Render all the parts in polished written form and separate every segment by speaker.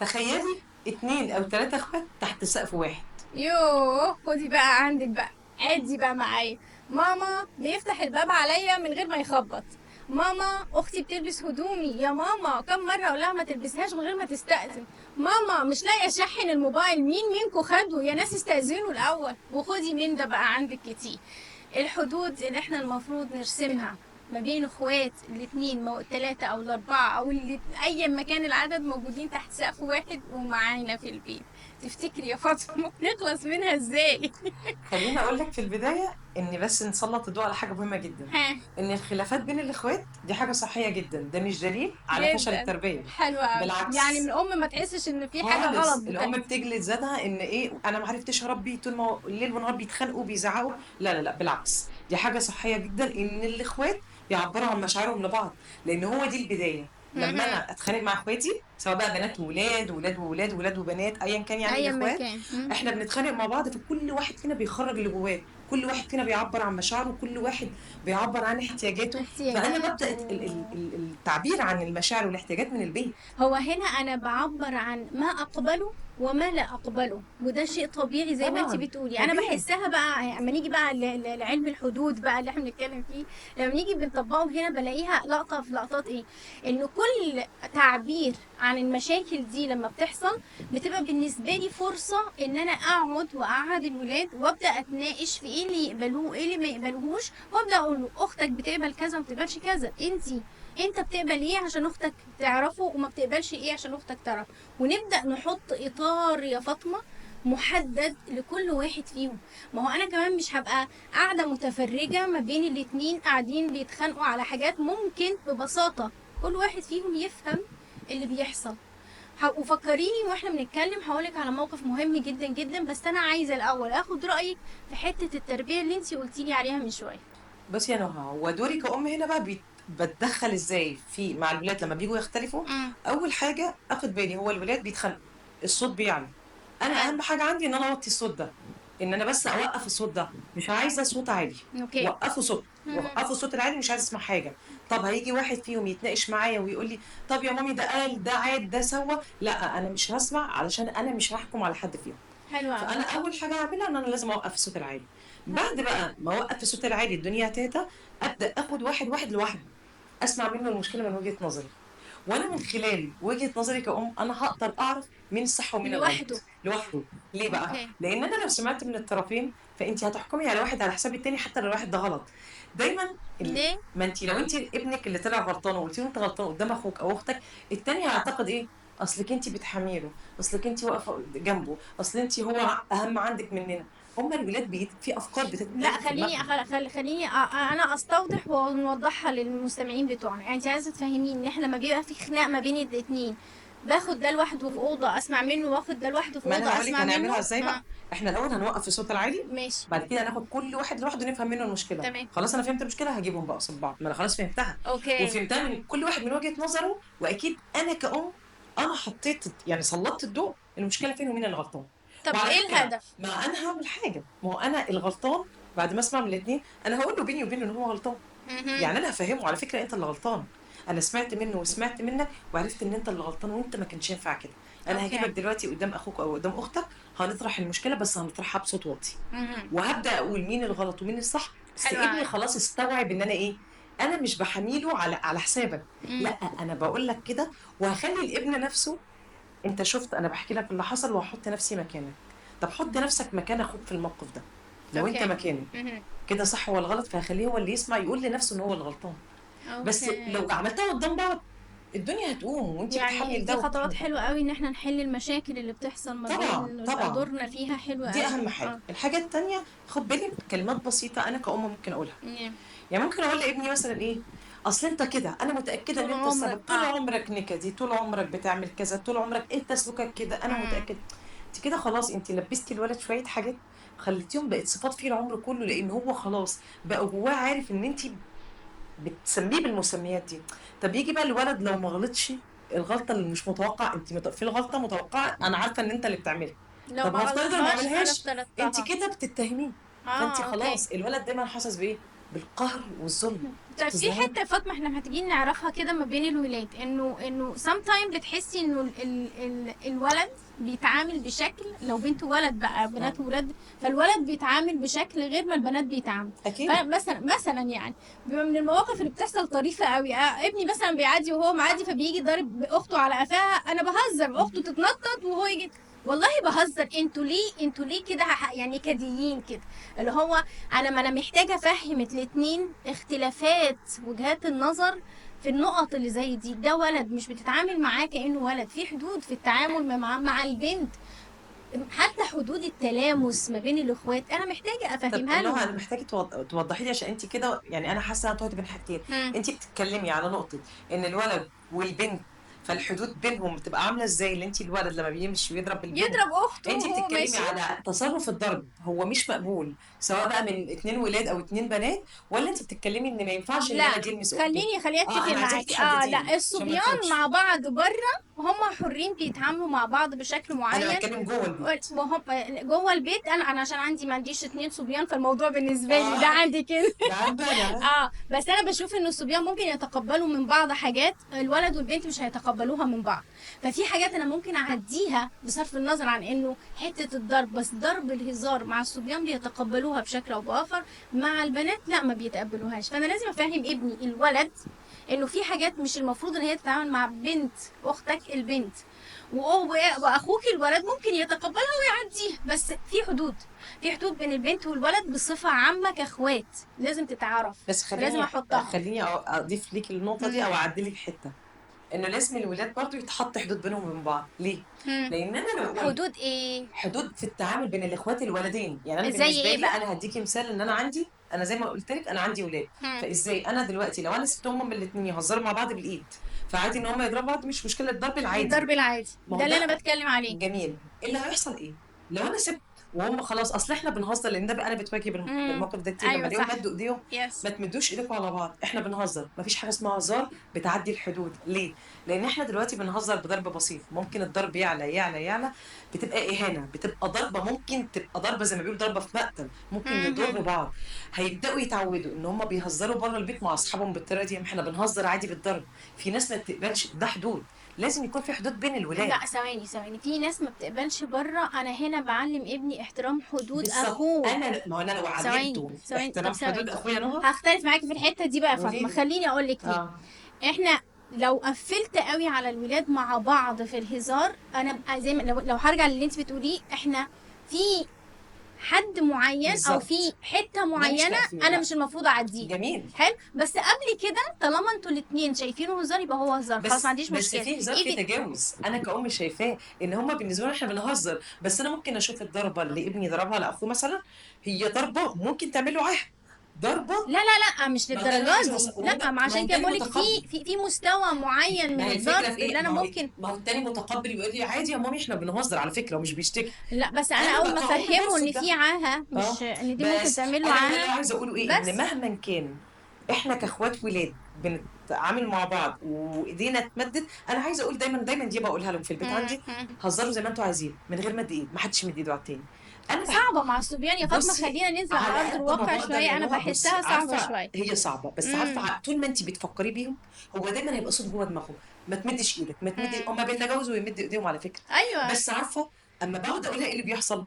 Speaker 1: تخيلي 2 أو 3 اخوات تحت سقف واحد.
Speaker 2: يوه، خدي بقى عندك بقى، عدي بقى معايا. ماما بيفتح الباب عليا من غير ما يخبط. ماما اختي بتلبس هدومي، يا ماما كم مره اقول لها ما تلبسهاش من غير ما تستأذن. ماما مش لاقيه اشحن الموبايل، مين منكم خده؟ يا ناس استأذنوا الاول. وخدي من ده بقى عندك كتير. الحدود اللي احنا المفروض نرسمها ما بين اخوات الاتنين، التلاتة او الاربعة او ايا ما كان العدد موجودين تحت سقف واحد ومعانا في البيت، تفتكري يا فاطمة نخلص منها ازاي؟
Speaker 1: خليني اقول لك في البدايه ان بس نسلط الضوء على حاجه مهمه جدا،
Speaker 2: ها.
Speaker 1: ان الخلافات بين الاخوات دي حاجه صحيه جدا، ده مش دليل على فشل
Speaker 2: جدا.
Speaker 1: التربيه.
Speaker 2: حلوة قوي، يعني من
Speaker 1: بالعكس
Speaker 2: الام ما تحسش ان في حاجة غلط
Speaker 1: خالص، الام
Speaker 2: بتحصل.
Speaker 1: بتجلد ذاتها ان ايه انا ما عرفتش اربي طول ما الليل والنهار بيتخانقوا بيزعقوا. لا لا لا، بالعكس دي حاجه صحيه جدا ان الاخوات بيعبروا عن مشاعرهم لبعض، لان هو دي البدايه. لما
Speaker 2: مهم.
Speaker 1: انا اتخانق مع اخواتي سواء بقى بنات وولاد ولاد وولاد ولاد وبنات ايا كان يعني
Speaker 2: ايا ما
Speaker 1: الاخوات،
Speaker 2: كان.
Speaker 1: احنا بنتخانق مع بعض فكل واحد فينا بيخرج اللي جواه، كل واحد فينا بيعبر عن مشاعره، كل واحد بيعبر عن احتياجاته. فانا ببدا
Speaker 2: احتياجاته.
Speaker 1: التعبير عن المشاعر والاحتياجات من البيت.
Speaker 2: هو هنا انا بعبر عن ما اقبله وما لا اقبله، وده شيء طبيعي زي ما انت
Speaker 1: طبعا
Speaker 2: بتقولي. انا
Speaker 1: طبيعي.
Speaker 2: بحسها بقى اما نيجي بقى لعلم الحدود بقى اللي احنا بنتكلم فيه، لما نيجي بنطبقه هنا بلاقيها لقطه في لقطات ايه، انه كل تعبير عن المشاكل دي لما بتحصل بتبقى بالنسبه لي فرصه ان انا اقعد واقعد الولاد وابدا اتناقش في ايه اللي يقبلوه وايه اللي ما يقبلوهوش، وابدا اقول له اختك بتقبل كذا وما بتقبلش كذا، انت بتقبل ايه عشان اختك تعرفه وما بتقبلش ايه عشان اختك تعرف. ونبدا نحط اطار يا فاطمه محدد لكل واحد فيهم. ما هو انا كمان مش هبقى قاعده متفرجه ما بين الاتنين قاعدين بيتخانقوا على حاجات ممكن ببساطه كل واحد فيهم يفهم اللي بيحصل. وفكريني واحنا بنتكلم هقولك على موقف مهم جدا جدا، بس انا عايزه الاول اخد رايك في حته التربيه اللي انتي قلتيلي عليها من شويه.
Speaker 1: بصي يا نهى، هو دوري كأم هنا بقى بتدخل ازاي في مع الولاد لما بيجوا يختلفوا.
Speaker 2: امم.
Speaker 1: اول حاجه اخد بالي هو الولاد بيتخانقوا، الصوت بيعلى، انا
Speaker 2: حلو.
Speaker 1: اهم حاجه عندي ان انا اوطي الصوت ده، ان انا بس اوقف الصوت ده، مش عايزه صوت عالي.
Speaker 2: اوكي.
Speaker 1: وقفوا صوت، وقفوا الصوت العالي، مش عايزه اسمع حاجه. طب هيجي واحد فيهم يتناقش معايا ويقول لي طب يا مامي ده قال ده عاد ده سوى، لا انا مش هسمع علشان انا مش هحكم على حد فيهم.
Speaker 2: حلو قوي.
Speaker 1: فانا اول حاجه اعملها ان انا لازم اوقف الصوت العالي. بعد بقى ما اوقف الصوت العالي الدنيا هتهدى، ابدا اخد واحد واحد لوحده، اسمع منه المشكله من وجهه نظري، وانا من خلال وجهه نظري كأم انا هقدر اعرف مين الصح ومين
Speaker 2: لوحده.
Speaker 1: الغلط لوحده. ليه بقى؟
Speaker 2: اوكي.
Speaker 1: لان انا لو سمعت من الطرفين فانت هتحكمي على واحد على حساب التاني حتى لو الواحد ده غلط. دايما
Speaker 2: ليه؟
Speaker 1: ما انت لو انت ابنك اللي طلع غلطان وقلتي له انت غلطان قدام اخوك او اختك، التاني هيعتقد ايه؟ اصلك انت بتحامي له، اصلك انت واقفه جنبه، اصل انت هو اهم عندك مننا. هما الولاد في افكار
Speaker 2: لا،
Speaker 1: بتتقال في
Speaker 2: خليني
Speaker 1: دماغهم.
Speaker 2: خليني انا استوضح ونوضحها للمستمعين بتوعنا. يعني انت عايزه تفهمين ان احنا لما بيبقى في خناق ما بين الاتنين باخد ده لوحده في اوضه اسمع منه، واخد ده لوحده في
Speaker 1: ما انا
Speaker 2: اوضه
Speaker 1: هقول لك
Speaker 2: اسمع منه.
Speaker 1: هنعملها ازاي
Speaker 2: ها.
Speaker 1: بقى. احنا الاول هنوقف الصوت العالي،
Speaker 2: ماشي.
Speaker 1: بعد كده هناخد كل واحد لوحده نفهم منه المشكله.
Speaker 2: تمام.
Speaker 1: خلاص انا فهمت المشكله هجيبهم بقى قصاد بعض، ما انا خلاص فهمتها
Speaker 2: اوكي.
Speaker 1: وفهمتها من كل واحد من وجهه نظره، واكيد انا كأم انا حطيت يعني سلطت الضوء المشكله فين ومين اللي غلطان.
Speaker 2: طب
Speaker 1: وعلى
Speaker 2: ايه
Speaker 1: فكره
Speaker 2: الهدف؟
Speaker 1: ما انا هعمل حاجه، ما هو انا الغلطان بعد ما اسمع من الاثنين انا هقول له بيني وبينه ان هو غلطان.
Speaker 2: مهم.
Speaker 1: يعني انا هفهمه على فكره انت اللي غلطان، انا سمعت منه وسمعت منك وعرفت ان انت اللي غلطان وانت ما كانش ينفع كده. انا هجيبك
Speaker 2: اوكي.
Speaker 1: دلوقتي قدام اخوك او قدام اختك، هنطرح المشكله بس هنطرحها بصوت واطي،
Speaker 2: مهم.
Speaker 1: وهبدا اقول مين الغلط ومين الصح. بس
Speaker 2: حلو
Speaker 1: ابني
Speaker 2: قوي.
Speaker 1: خلاص استوعب ان انا ايه، انا مش بحميله على حسابك، لا انا بقول لك كده. وهخلي الابن نفسه، انت شفت انا بحكي لك اللي حصل وهحط نفسي مكانك، طب حط نفسك مكان اخوك في الموقف ده، لو انت
Speaker 2: اوكي.
Speaker 1: مكانه
Speaker 2: مهم.
Speaker 1: كده صح ولا غلط، فهخليه هو اللي يسمع يقول لنفسه ان هو الغلطان. بس
Speaker 2: اوكي.
Speaker 1: لو عملتها قدام بعض الدنيا هتقوم وانت بتحمي
Speaker 2: يعني
Speaker 1: لده
Speaker 2: دي خطوات
Speaker 1: وبتحمي ده.
Speaker 2: حلوة قوي ان احنا نحل المشاكل اللي بتحصل ما
Speaker 1: طبعا
Speaker 2: بين
Speaker 1: طبعا،
Speaker 2: دورنا فيها، حلوة
Speaker 1: دي
Speaker 2: قوي.
Speaker 1: اهم حاجه.
Speaker 2: اه.
Speaker 1: الحاجه التانية خد بالي من كلمات بسيطه انا كأم ممكن اقولها.
Speaker 2: نعم.
Speaker 1: يعني ممكن اقول لابني مثلا ايه، اصل انت كده انا متاكده ان
Speaker 2: طول
Speaker 1: انت السبب،
Speaker 2: عمرك
Speaker 1: طول عمرك نكدي، طول عمرك بتعمل كذا، طول عمرك انت سلوكك كده انا
Speaker 2: مم.
Speaker 1: متاكده. انت كده خلاص انت لبستي الولد شويه حاجات خليتيهم بقت صفات فيه العمر كله، لان هو خلاص بقى جواه عارف ان انت بتسميه بالمسميات دي. طب يجي بقى الولد لو ما غلطش الغلطه اللي مش متوقع، انت في الغلطه متوقعه انا عارفه ان انت اللي بتعملها،
Speaker 2: لو
Speaker 1: طب
Speaker 2: ما
Speaker 1: هفترض انا ما
Speaker 2: غلطهاش انا
Speaker 1: عملهاش، انت
Speaker 2: افترضتها.
Speaker 1: كده بتتهميه. فانت
Speaker 2: اه. اوكي.
Speaker 1: خلاص الولد دايما حاسس بايه، بالقهر والظلم.
Speaker 2: طيب في
Speaker 1: تظلمي.
Speaker 2: حته يا فاطمه احنا محتاجين نعرفها كده ما بين الولاد، انه sometimes بتحسي انه الولد بيتعامل بشكل، لو بنت ولد بقى، بنات وولاد، فالولد بيتعامل بشكل غير ما البنات بيتعاملوا.
Speaker 1: اكيد.
Speaker 2: فمثلا يعني بيبقى من المواقف اللي بتحصل طريفه قوي، ابني مثلا بيعدي وهو معدي فبيجي ضارب اخته على قفاها، انا بهزر، اخته تتنطط وهو يجي والله بهزر، انتوا ليه كده يعني كديين كده، اللي هو انا محتاجه افهم الاتنين اختلافات وجهات النظر في النقط اللي زي دي. ده ولد مش بتتعامل معاه كانه ولد، في حدود في التعامل مع البنت، حتى حدود التلامس ما بين الاخوات انا محتاجه
Speaker 1: طب
Speaker 2: افهمها
Speaker 1: نهى،
Speaker 2: لهم.
Speaker 1: انا محتاجه توضحي لي، عشان انت كده يعني انا حاسه انها تهت بين حاجتين.
Speaker 2: مم.
Speaker 1: انت بتتكلمي على نقطه ان الولد والبنت، فالحدود بينهم بتبقى عامله ازاي؟ اللي انت الولد لما بيمشي ويضرب البنت،
Speaker 2: يضرب اخته
Speaker 1: انت
Speaker 2: وهو
Speaker 1: بتتكلمي
Speaker 2: ماشي.
Speaker 1: على تصرف الضرب هو مش مقبول، سواء بقى من اتنين ولاد او اتنين بنات، ولا انت بتتكلمي ان ما ينفعش
Speaker 2: لا
Speaker 1: الولد يلمس اخته؟
Speaker 2: خليني
Speaker 1: اه
Speaker 2: اتفق
Speaker 1: انا عايزاكي
Speaker 2: معاكي،
Speaker 1: تحددي لي
Speaker 2: لا
Speaker 1: عشان ما
Speaker 2: الصبيان
Speaker 1: نخرجش.
Speaker 2: مع بعض بره هم حرين بيتعاملوا مع بعض بشكل
Speaker 1: انا
Speaker 2: معين.
Speaker 1: بتكلم جوه البيت.
Speaker 2: وهم جوه البيت، انا عشان ما عنديش اتنين صبيان، فالموضوع بالنسبه لي ده
Speaker 1: اه
Speaker 2: عندي كده.
Speaker 1: ده عندنا.
Speaker 2: بس انا بشوف ان الصبيان ممكن يتقبلوا من بعض حاجات الولد والبنت مش هيتقبلوها من بعض، ففي حاجات انا ممكن اعديها بصرف النظر عن انه حته الضرب، بس ضرب الهزار مع الصبيان بيتقبلوها بشكل او باخر، مع البنات لا ما بيتقبلوهاش. فانا لازم افهم ابني الولد انه في حاجات مش المفروض ان هي تتعامل مع بنت اختك البنت، واخوك الولد ممكن يتقبلها ويعديها، بس في حدود، في حدود بين البنت والولد بصفة عامة كاخوات لازم تتعرف،
Speaker 1: بس
Speaker 2: لازم احطها.
Speaker 1: اضيف ليكي النقطه دي
Speaker 2: مم.
Speaker 1: او اعدلك حته، انه لازم الولاد برضو يتحط حدود بينهم وبين بعض. ليه؟
Speaker 2: مم.
Speaker 1: لان انا لو قلت
Speaker 2: حدود ايه؟
Speaker 1: حدود في التعامل بين الاخوات الولدين، يعني انا
Speaker 2: زي
Speaker 1: بالنسبه
Speaker 2: ايه
Speaker 1: لي
Speaker 2: بقى؟
Speaker 1: انا هديكي مثال، ان انا عندي، انا زي ما قلت لك انا عندي ولاد،
Speaker 2: مم.
Speaker 1: فازاي انا دلوقتي لو انا سبتهم هما الاثنين يهزروا مع بعض بالايد، فعادي ان هما يضربوا بعض، مش مشكله، الضرب العادي.
Speaker 2: الضرب العادي
Speaker 1: ما هو
Speaker 2: ده اللي انا
Speaker 1: ده
Speaker 2: بتكلم عليه.
Speaker 1: جميل. إيه اللي هيحصل ايه لو انا سبت وهم خلاص؟ اصل احنا بنهزر، لان ده بقى انا بتواجه
Speaker 2: مم.
Speaker 1: بالموقف ده كتير، لما
Speaker 2: ايوه
Speaker 1: الاقيهم
Speaker 2: صح.
Speaker 1: مدوا ايديهم،
Speaker 2: يس.
Speaker 1: ما تمدوش ايديكم على بعض، احنا بنهزر، مفيش حاجه اسمها هزار بتعدي الحدود. ليه؟ لان احنا دلوقتي بنهزر بضرب بسيط، ممكن الضرب يعلى يعلى يعلى، بتبقى اهانه، بتبقى ضربه، ممكن تبقى ضربه زي ما بيقولوا ضربه في مقتل، ممكن نضر
Speaker 2: مهم.
Speaker 1: بعض. هيبداوا يتعودوا ان هم بيهزروا بره البيت مع اصحابهم بالطريقه دي، احنا بنهزر عادي بالضرب. في ناس ما بتقبلش ده، حدود، لازم يكون في حدود بين الولاد.
Speaker 2: لا ثواني، في ناس ما بتقبلش بره، انا هنا بعلم ابني احترام حدود
Speaker 1: بالظبط،
Speaker 2: اخوه.
Speaker 1: ما هو انا لو
Speaker 2: ثواني
Speaker 1: علمته
Speaker 2: ثواني طب
Speaker 1: احترام
Speaker 2: ثواني،
Speaker 1: حدود اخويا نهى.
Speaker 2: هختلف معاكي في الحته دي بقى يا
Speaker 1: قولي
Speaker 2: فاطمه،
Speaker 1: لي.
Speaker 2: خليني اقول لك ليه.
Speaker 1: اه.
Speaker 2: احنا لو قفلت قوي على الولاد مع بعض في الهزار، انا بقى زي ما لو هرجع للي انت بتقوليه، احنا في حد معين او في
Speaker 1: بالظبط.
Speaker 2: حته
Speaker 1: ده مش
Speaker 2: معينه
Speaker 1: تقفيل،
Speaker 2: انا
Speaker 1: لا.
Speaker 2: مش المفروض اعديها.
Speaker 1: جميل.
Speaker 2: حلو، بس قبل كده طالما انتوا الاتنين شايفينه هزار يبقى هو هزار، خلاص ما عنديش
Speaker 1: بس
Speaker 2: مشكله.
Speaker 1: في هزار، في
Speaker 2: ايفي.
Speaker 1: تجاوز، انا كأم شايفاه ان هما بالنسبه لنا احنا بنهزر، بس انا ممكن اشوف الضربه اللي ابني ضربها لاخوه مثلا هي ضربه ممكن تعمل له عهد، ضربه.
Speaker 2: لا مش
Speaker 1: ما ده اللي انا
Speaker 2: للدرجه
Speaker 1: عايزه
Speaker 2: دي،
Speaker 1: وهما
Speaker 2: لا ما
Speaker 1: ما هو
Speaker 2: عشان كده
Speaker 1: التاني
Speaker 2: بقولك
Speaker 1: متقبل.
Speaker 2: في مستوى معين
Speaker 1: ما
Speaker 2: من
Speaker 1: هي الفكره في
Speaker 2: الضرب اللي
Speaker 1: ايه؟
Speaker 2: انا ممكن.
Speaker 1: ما هو التاني متقبل ويقول لي عادي يا مامي احنا بنهزر على فكره ومش بيشتكي.
Speaker 2: لا بس انا
Speaker 1: انا
Speaker 2: اول
Speaker 1: بقى
Speaker 2: ما
Speaker 1: كأم
Speaker 2: افهمه
Speaker 1: برفض
Speaker 2: ان في
Speaker 1: ده.
Speaker 2: عاهه، مش
Speaker 1: اه.
Speaker 2: ان دي ممكن
Speaker 1: بس
Speaker 2: تعمل له
Speaker 1: انا ده اللي
Speaker 2: عاهه.
Speaker 1: عايزه اقوله ايه، ان
Speaker 2: بس
Speaker 1: مهما كان احنا كاخوات ولاد بنتعامل مع بعض وايدينا اتمدت، انا عايزه اقول دايما دايما دي بقولها لهم في البيت عندي، هزروا زي ما انتوا عايزين من غير مد ايد، ما حدش يمد ايده على التاني. انا
Speaker 2: صعبة مع الصبيان يا فاطمة،
Speaker 1: بصي،
Speaker 2: خلينا ننزل على أرض
Speaker 1: على قد ما
Speaker 2: الواقع
Speaker 1: بقدر
Speaker 2: شوية،
Speaker 1: يا
Speaker 2: أنا
Speaker 1: نهى، بصي
Speaker 2: بحسها صعبة
Speaker 1: عارفه
Speaker 2: شوية.
Speaker 1: هي صعبه، بس عارفه
Speaker 2: امم.
Speaker 1: طول ما انت بتفكري بيهم هو دايما هيبقى صوت جوه دماغهم، ما تمدش ايدك، ما تمدي،
Speaker 2: امم.
Speaker 1: هم بيتجاوزوا ويمدوا ايديهم على فكره.
Speaker 2: أيوة.
Speaker 1: بس عارفه اما بقعد اقولها ايه اللي بيحصل؟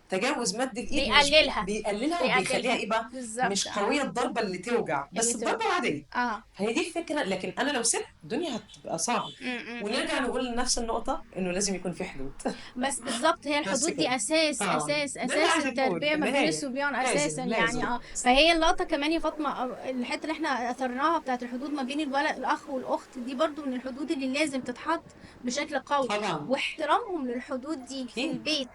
Speaker 1: تجاوز مد الايد مش
Speaker 2: بيقللها
Speaker 1: بيقللها وبيخليها
Speaker 2: بيقللها
Speaker 1: ايه بقى؟
Speaker 2: بالظبط.
Speaker 1: مش
Speaker 2: اه.
Speaker 1: قويه الضربه اللي توجع،
Speaker 2: اللي
Speaker 1: بس الضربه
Speaker 2: توجع.
Speaker 1: العاديه.
Speaker 2: اه.
Speaker 1: هي دي الفكره، لكن انا لو سبت الدنيا هتبقى صعبه. ونرجع نقول لنفس النقطه، انه لازم يكون في حدود.
Speaker 2: بس بالظبط هي
Speaker 1: بس
Speaker 2: الحدود
Speaker 1: كده.
Speaker 2: دي اساس
Speaker 1: اه
Speaker 2: اساس
Speaker 1: ده اللي
Speaker 2: اساس
Speaker 1: عايزه نقول
Speaker 2: التربيه
Speaker 1: في
Speaker 2: ما بين
Speaker 1: النهايه،
Speaker 2: الصبيان اساسا
Speaker 1: لازم
Speaker 2: يعني.
Speaker 1: لازم.
Speaker 2: فهي اللقطه كمان يا فاطمه، الحته اللي احنا اثرناها بتاعت الحدود ما بين الولد الاخ والاخت دي برضو من الحدود اللي لازم تتحط بشكل قوي،
Speaker 1: طبعا.
Speaker 2: واحترامهم للحدود دي في
Speaker 1: اكيد.
Speaker 2: البيت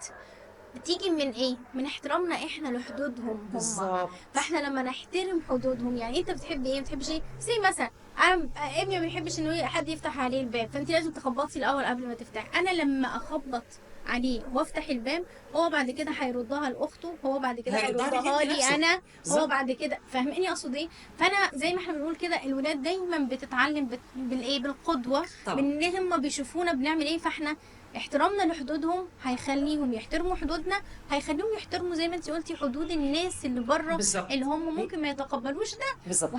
Speaker 2: بتيجي من ايه؟ من احترامنا احنا لحدودهم هم.
Speaker 1: بالظبط.
Speaker 2: فاحنا لما نحترم حدودهم، يعني انت بتحب ايه، ما بتحبش ايه، زي مثلا انا ابني ما بيحبش انه حد يفتح عليه الباب، فانت لازم تخبطي الاول قبل ما تفتحي. انا لما اخبط عليه وافتح الباب، هو بعد كده هيردها لاخته، هو بعد كده
Speaker 1: هيرضى لك
Speaker 2: هيردها
Speaker 1: انت
Speaker 2: لي
Speaker 1: نفسك.
Speaker 2: انا، هو
Speaker 1: بالظبط.
Speaker 2: بعد كده فاهماني اقصد ايه. فانا زي ما احنا بنقول كده، الولاد دايما بتتعلم بالايه، بالقدوه،
Speaker 1: طبعا.
Speaker 2: من ان هم بيشوفونا بنعمل ايه. فاحنا احترامنا لحدودهم هيخليهم يحترموا حدودنا، هيخليهم يحترموا زي ما انت قلتي حدود الناس اللي بره، اللي
Speaker 1: بالظبط.
Speaker 2: هم ممكن ما يتقبلوش ده.
Speaker 1: بالظبط.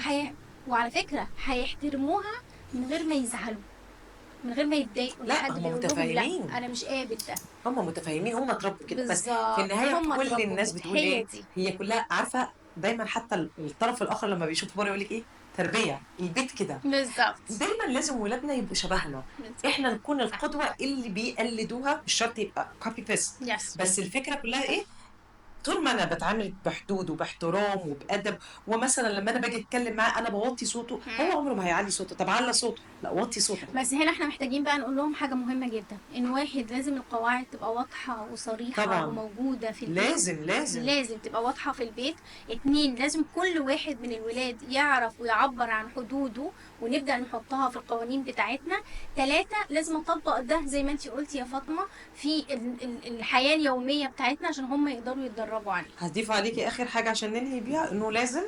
Speaker 2: وعلى فكرة هيحترموها من غير ما يزعلوا، من غير ما يتضايقوا ان
Speaker 1: لا
Speaker 2: حد
Speaker 1: هم
Speaker 2: بيقول لهم لا
Speaker 1: متفاهمين.
Speaker 2: انا مش قابل ده.
Speaker 1: هم متفاهمين، هم اتربوا كده. بس في
Speaker 2: بالظبط،
Speaker 1: النهايه
Speaker 2: هم
Speaker 1: كل
Speaker 2: اتربوا
Speaker 1: الناس
Speaker 2: كده،
Speaker 1: بتقول
Speaker 2: هي
Speaker 1: ايه؟
Speaker 2: دي.
Speaker 1: هي كلها عارفه. دايما حتى الطرف الاخر لما بيشوف بره يقول لك ايه؟ تربيه البيت كده.
Speaker 2: بالظبط.
Speaker 1: دايما لازم ولادنا يبقوا شبهنا،
Speaker 2: بالظبط.
Speaker 1: احنا نكون
Speaker 2: صح.
Speaker 1: القدوه اللي بيقلدوها، مش شرط يبقى كوبي بيست.
Speaker 2: يس.
Speaker 1: بس الفكره كلها ايه؟ طول ما انا بتعامل بحدود وباحترام وبادب، ومثلا لما انا باجي اتكلم معاه انا بوطي صوته، هو عمره ما هيعلي صوته. طب على صوته، لا وطي صوتك.
Speaker 2: بس هنا احنا محتاجين بقى نقول لهم حاجة مهمة جدا، ان واحد لازم القواعد تبقى واضحة وصريحة
Speaker 1: طبعا.
Speaker 2: وموجودة في البيت،
Speaker 1: لازم لازم.
Speaker 2: لازم تبقى واضحة في البيت. اتنين، لازم كل واحد من الولاد يعرف ويعبر عن حدوده، ونبدأ نحطها في القوانين بتاعتنا. تلاتة، لازم اطبق ده زي ما انتي قلتي يا فاطمة في الحياة اليومية بتاعتنا، عشان هم يقدروا يتدربوا عليه.
Speaker 1: هضيف عليكي اخر حاجه عشان ننهي بيها، انه لازم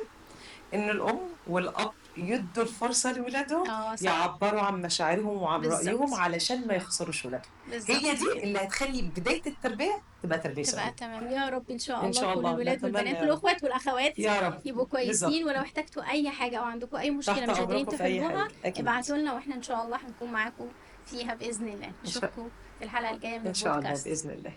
Speaker 1: ان الام والاب يدوا الفرصه لاولادهم
Speaker 2: اه صح.
Speaker 1: يعبروا عن مشاعرهم وعن رايهم،
Speaker 2: بالظبط.
Speaker 1: علشان ما يخسروش ولادهم. هي
Speaker 2: بالظبط.
Speaker 1: دي اللي هتخلي بدايه التربيه تبقى تربيه
Speaker 2: تبقى
Speaker 1: سويه.
Speaker 2: تمام يا رب، ان شاء
Speaker 1: ان
Speaker 2: الله
Speaker 1: شاء
Speaker 2: كل
Speaker 1: الله،
Speaker 2: الولاد
Speaker 1: نتمنى
Speaker 2: والبنات
Speaker 1: يا رب.
Speaker 2: والاخوات والاخوات
Speaker 1: يا رب.
Speaker 2: يبقوا كويسين.
Speaker 1: بالظبط.
Speaker 2: ولو احتجتوا اي حاجه او عندكم اي مشكله
Speaker 1: تحت
Speaker 2: مش قادرين
Speaker 1: امركم في اي
Speaker 2: تحلوها،
Speaker 1: حاجه اكيد.
Speaker 2: ابعتوا لنا واحنا ان شاء الله هنكون معاكم فيها باذن الله.
Speaker 1: ان شاء
Speaker 2: نشوفكم في الحلقه الجايه من
Speaker 1: ان شاء الله
Speaker 2: البودكاست.
Speaker 1: باذن الله.